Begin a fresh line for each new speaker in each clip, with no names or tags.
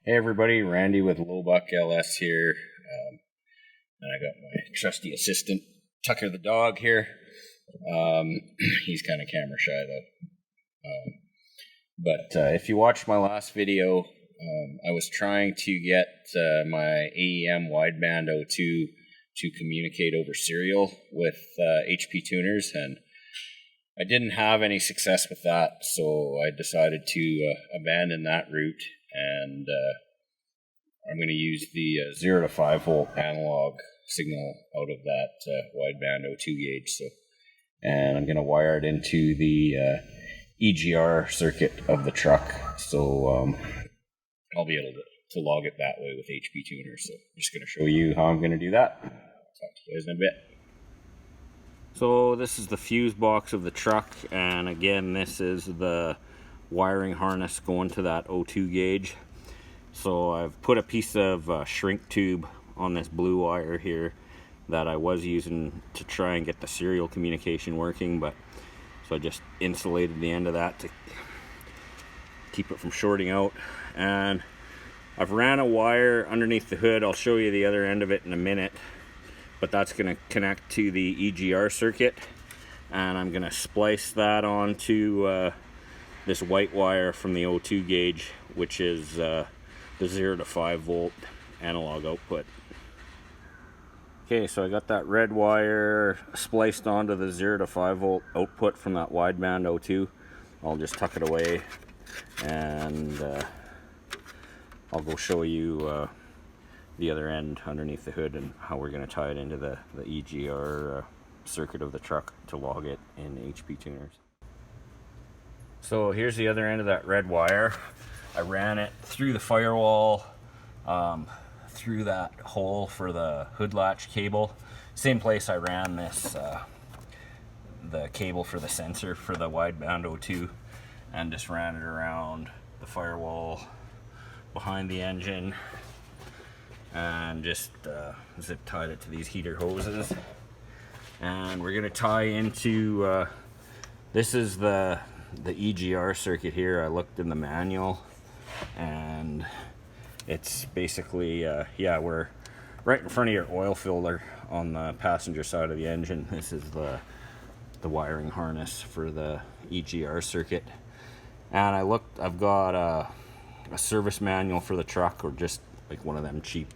Hey everybody, Randy with Lowbuck LS here, and I got my trusty assistant Tucker the dog here. He's kind of camera shy though. But if you watched my last video, I was trying to get my AEM Wideband O2 to communicate over serial with HP tuners, and I didn't have any success with that, so I decided to abandon that route, and I'm going to use the 0 to 5 volt analog signal out of that wideband O2 gauge. And I'm going to wire it into the EGR circuit of the truck, so I'll be able to log it that way with HP tuners. So I'm just going to show you how I'm going to do that. Talk to you guys in a bit. So this is the fuse box of the truck, and again this is the wiring harness going to that O2 gauge. So I've put a piece of shrink tube on this blue wire here that I was using to try and get the serial communication working, but so I just insulated the end of that to keep it from shorting out. And I've ran a wire underneath the hood. I'll show you the other end of it in a minute, but that's going to connect to the EGR circuit, and I'm going to splice that onto this white wire from the O2 gauge, which is the 0 to 5 volt analog output. Okay, so I got that red wire spliced onto the 0 to 5 volt output from that wideband O2. I'll just tuck it away, and I'll go show you the other end underneath the hood and how we're going to tie it into the EGR circuit of the truck to log it in HP tuners. So here's the other end of that red wire. I ran it through the firewall, through that hole for the hood latch cable. Same place I ran this, the cable for the sensor for the wideband O2, and just ran it around the firewall behind the engine, and just zip tied it to these heater hoses. And we're gonna tie into this is the EGR circuit here. I looked in the manual, and it's basically yeah, we're right in front of your oil filter on the passenger side of the engine. This is the wiring harness for the EGR circuit. And I looked, I've got a service manual for the truck, or just like one of them cheap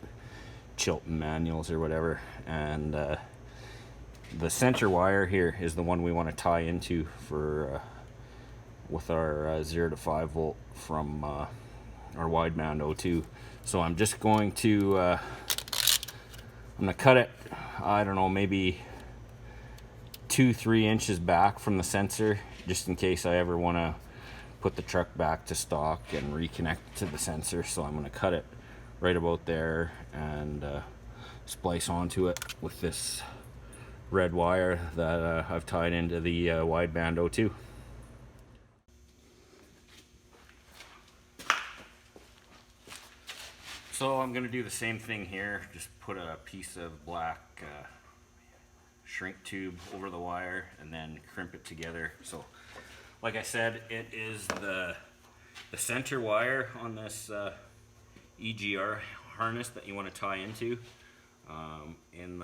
Chilton manuals or whatever, and the center wire here is the one we want to tie into for with our 0 to 5 volt from our wideband O2. So I'm just going to I'm gonna cut it, I don't know, maybe 2-3 inches back from the sensor, just in case I ever want to put the truck back to stock and reconnect to the sensor. So I'm going to cut it right about there and splice onto it with this red wire that I've tied into the wideband O2. So I'm going to do the same thing here, just put a piece of black shrink tube over the wire and then crimp it together. So like I said, it is the center wire on this EGR harness that you want to tie into. In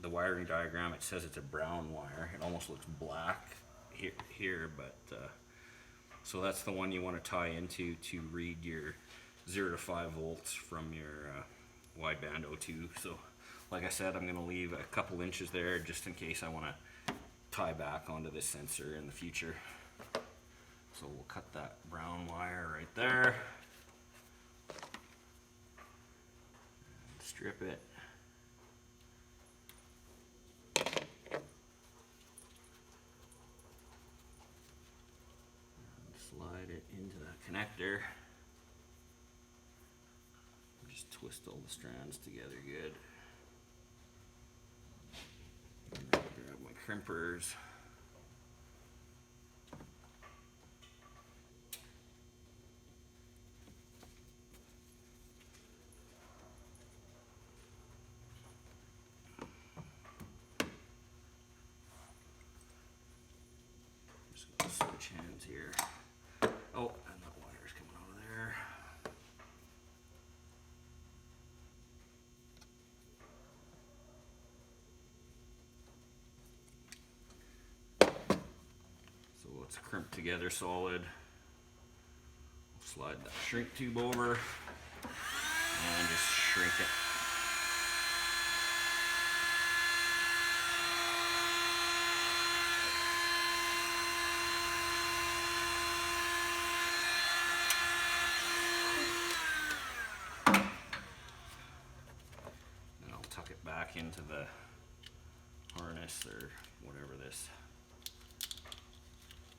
the wiring diagram it says it's a brown wire. It almost looks black here, but so that's the one you want to tie into to read your 0 to 5 volts from your wideband O2. So like I said, I'm going to leave a couple inches there just in case I want to tie back onto this sensor in the future. So we'll cut that brown wire right there and strip it. And slide it into that connector. Just twist all the strands together good. Grab my crimpers. Just gonna switch hands here. Oh, and that wire's coming out of there. crimped together solid. Slide that shrink tube over and just shrink it. Then I'll tuck it back into the harness or whatever this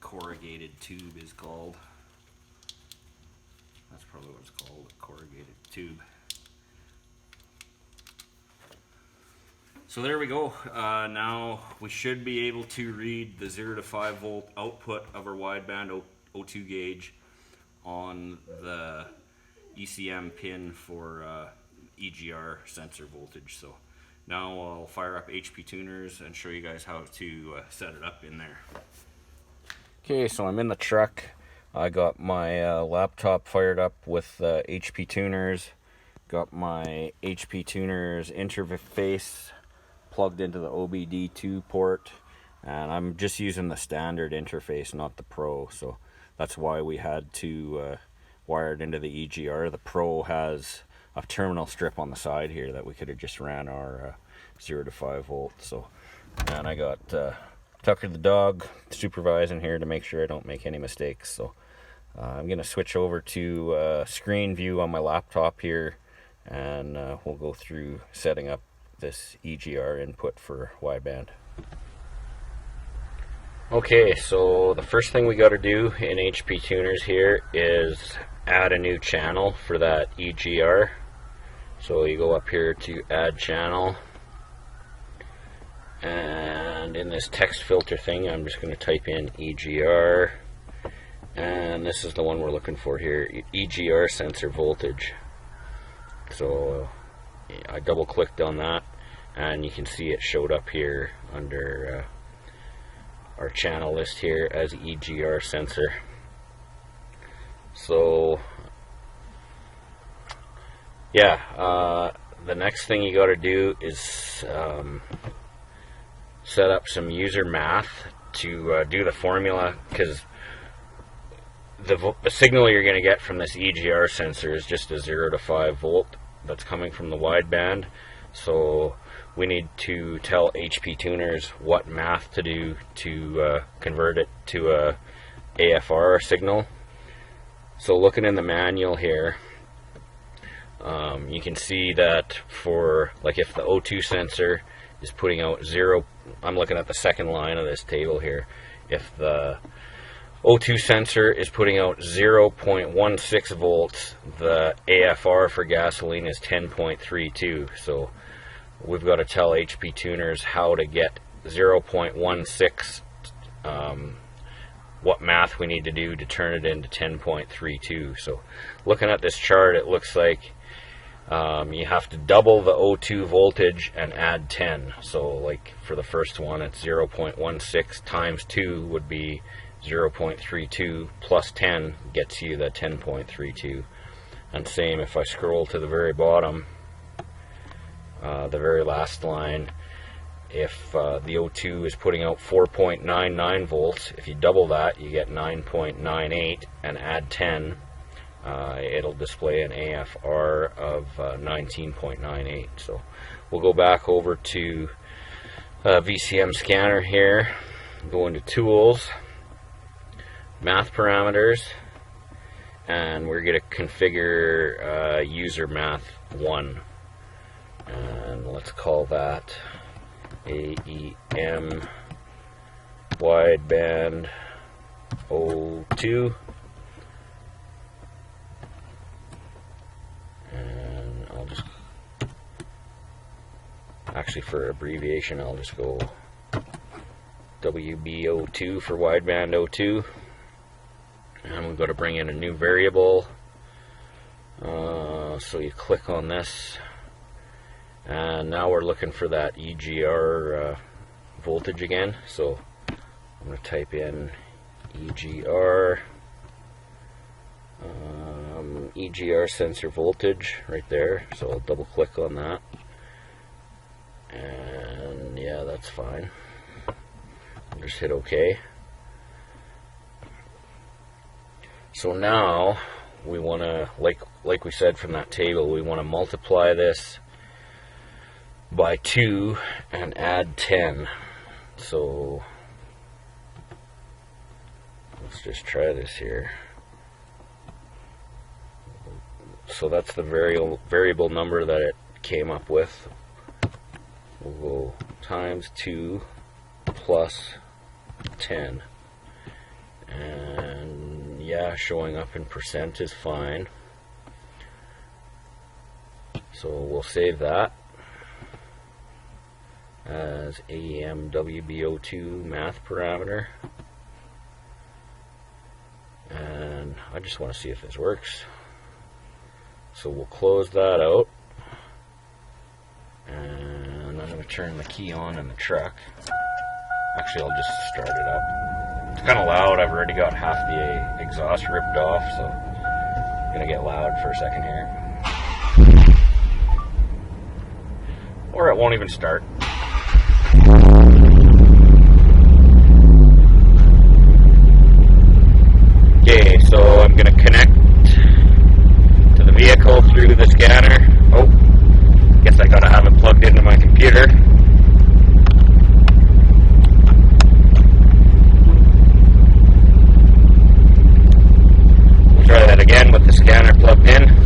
corrugated tube is called. That's probably what it's called, a corrugated tube. So there we go. Now we should be able to read the 0 to 5 volt output of our wideband O2 gauge on the ECM pin for EGR sensor voltage. So now I'll fire up HP tuners and show you guys how to set it up in there. Okay, so I'm in the truck. I got my laptop fired up with HP tuners. Got my HP tuners interface plugged into the OBD2 port, and I'm just using the standard interface, not the Pro, so that's why we had to wire it into the EGR. The Pro has a terminal strip on the side here that we could have just ran our 0 to 5 volt. So, and I got Tucker the dog supervising here to make sure I don't make any mistakes. So I'm going to switch over to screen view on my laptop here, and we'll go through setting up this EGR input for wideband. Okay, so the first thing we got to do in HP tuners here is add a new channel for that EGR. So you go up here to add channel, and in this text filter thing I'm just going to type in EGR, and this is the one we're looking for here, EGR sensor voltage. So I double clicked on that and you can see it showed up here under our channel list here as EGR sensor. So yeah, the next thing you got to do is set up some user math to do the formula, because the signal you're going to get from this EGR sensor is just a 0 to 5 volt that's coming from the wideband. So we need to tell HP tuners what math to do to convert it to a AFR signal. So looking in the manual here, you can see that for, like, if the O2 sensor is putting out 0, I'm looking at the second line of this table here, if the O2 sensor is putting out 0.16 volts, the AFR for gasoline is 10.32. So we've got to tell HP tuners how to get 0.16, what math we need to do to turn it into 10.32. So looking at this chart, it looks like you have to double the O2 voltage and add 10. So like for the first one, it's 0.16 times 2 would be 0.32 plus 10 gets you the 10.32. And same if I scroll to the very bottom, the very last line, if the O2 is putting out 4.99 volts, if you double that you get 9.98 and add 10, it'll display an AFR of 19.98. So we'll go back over to VCM scanner here, go into tools, math parameters, and we're going to configure user math 1, and let's call that AEM Wideband O2, and I'll just, actually for abbreviation I'll just go WBO2 for Wideband O2. And we've got to bring in a new variable, so you click on this, and now we're looking for that EGR voltage again. So I'm going to type in EGR, EGR sensor voltage right there, so I'll double click on that, and yeah, that's fine. I'll just hit OK.
So now we want to, like we said from that table, we want to multiply this by 2 and add 10. So let's just try this here. So that's the variable number that it came up with. We'll go times 2 plus 10. And yeah, showing up in percent is fine. So we'll save that as AEM WBO2 math parameter. And I just want to see if this works. So we'll close that out. And I'm going to turn the key on in the truck. Actually, I'll just start it up. It's kind of loud. I've already got half the exhaust ripped off, so I'm going to get loud for a second here. Or it won't even start. Okay, so I'm going to connect to the vehicle through the scanner. Oh, guess I got to have it plugged into my computer. We'll try that again with the scanner plugged in.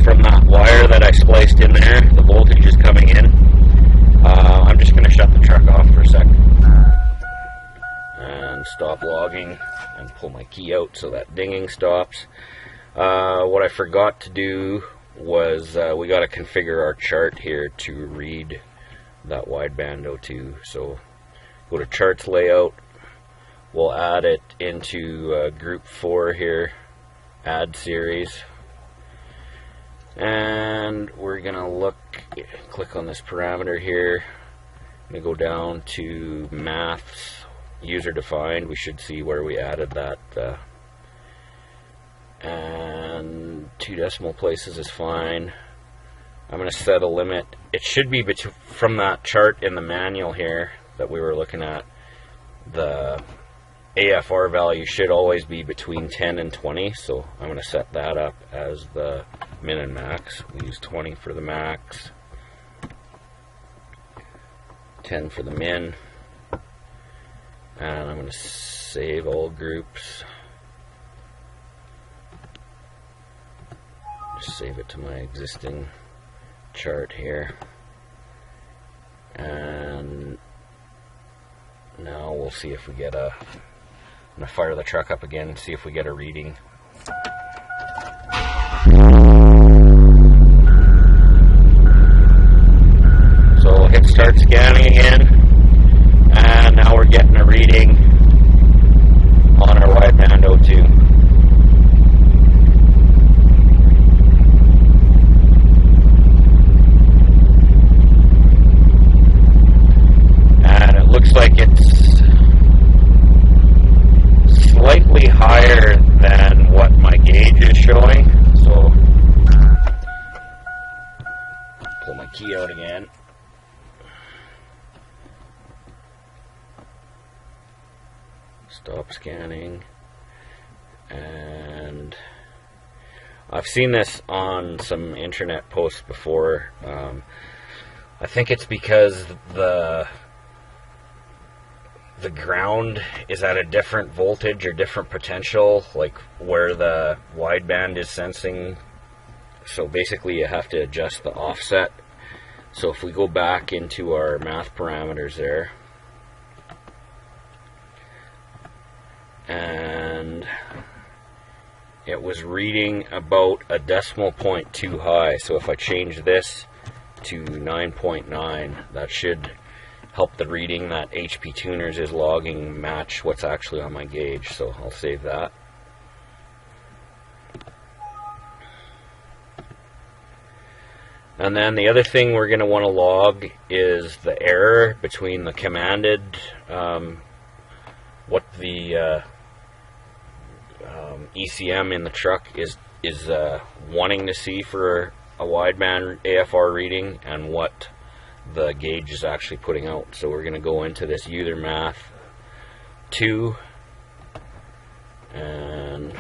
From that wire that I spliced in there, the voltage is coming in. I'm just going to shut the truck off for a sec and stop logging and pull my key out so that dinging stops. What I forgot to do was we got to configure our chart here to read that Wideband O2. So go to charts layout, we'll add it into group 4 here, add series. And we're gonna click on this parameter here. I'm gonna go down to maths, user defined. We should see where we added that. And 2 decimal places is fine. I'm gonna set a limit. It should be from that chart in the manual here that we were looking at. The AFR value should always be between 10 and 20, so I'm going to set that up as the min and max. We use 20 for the max, 10 for the min, and I'm going to save all groups. Just save it to my existing chart here, and now we'll see if we get a I'm going to fire the truck up again and see if we get a reading. So we'll hit start scanning again, and now we're getting a reading on our Wideband O2. And it looks like it's slightly higher than what my gauge is showing, so pull my key out again. Stop scanning. And I've seen this on some internet posts before. I think it's because the ground is at a different voltage or different potential, like where the wideband is sensing. So basically you have to adjust the offset. So if we go back into our math parameters there, and it was reading about a decimal point too high. So if I change this to 9.9, that should help the reading that HP Tuners is logging match what's actually on my gauge. So I'll save that. And then the other thing we're going to want to log is the error between the commanded, what the ECM in the truck is wanting to see for a wideband AFR reading, and what the gauge is actually putting out. So we're going to go into this user math 2, and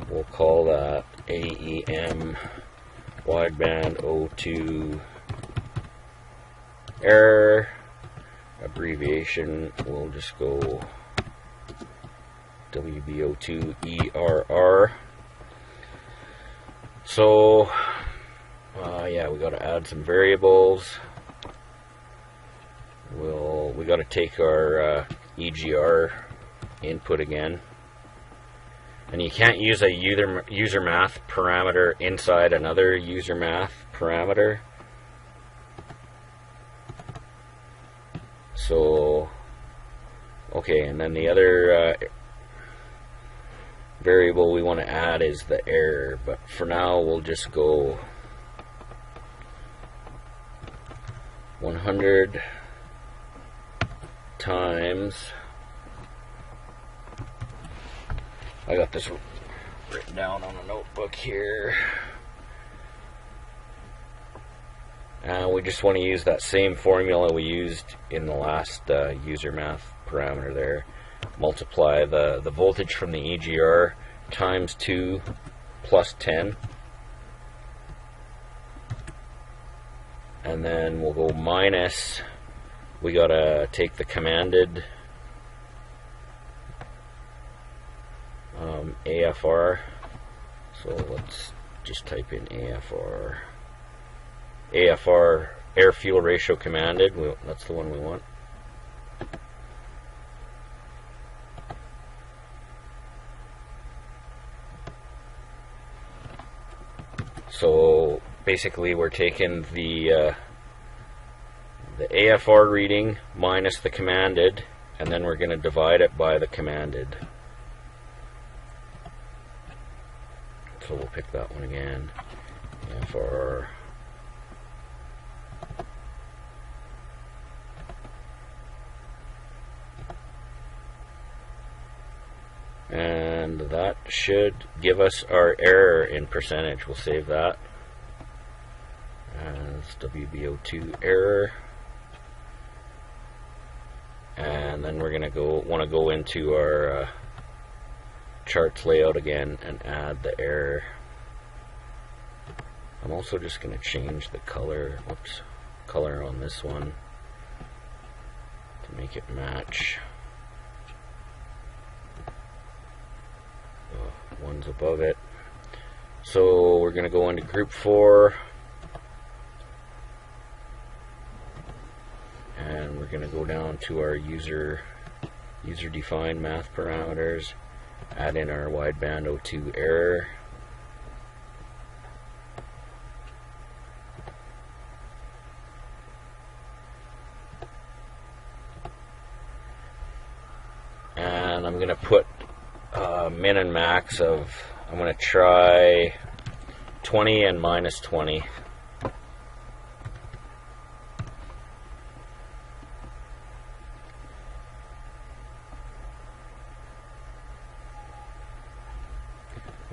we'll call that AEM Wideband O2 error. Abbreviation, we'll just go WBO2 ERR. So yeah, we got to add some variables. We got to take our EGR input again, and you can't use a user math parameter inside another user math parameter. So okay, and then the other variable we want to add is the error, but for now we'll just go 100 times, I got this written down on a notebook here, and we just want to use that same formula we used in the last user math parameter there. Multiply the voltage from the EGR times 2 plus 10, and then we'll go minus, we gotta take the commanded AFR, so let's just type in AFR air fuel ratio commanded, that's the one we want. So basically we're taking the AFR reading minus the commanded, and then we're going to divide it by the commanded. So we'll pick that one again, AFR. And that should give us our error in percentage. We'll save that as WBO2 error, and then we're gonna want to go into our charts layout again and add the error. I'm also just gonna change the color, color on this one to make it match. One's above it. So we're going to go into group 4, and we're going to go down to our user defined math parameters, add in our wideband O2 error, and I'm going to put min and max of, I'm going to try 20 and minus 20.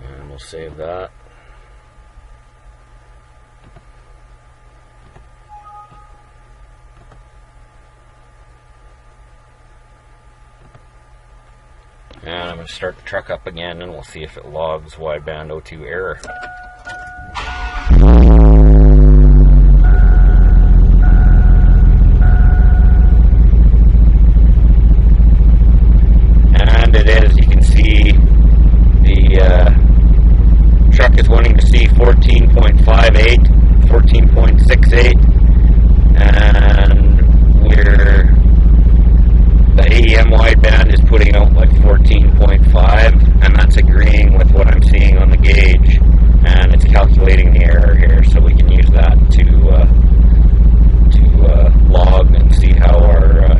And we'll save that. And I'm going to start the truck up again, and we'll see if it logs wideband O2 error. And it is, you can see the truck is wanting to see 14.58, 14.68, and the AEM wideband is putting out like 14.5, and that's agreeing with what I'm seeing on the gauge, and it's calculating the error here, so we can use that to log and see how our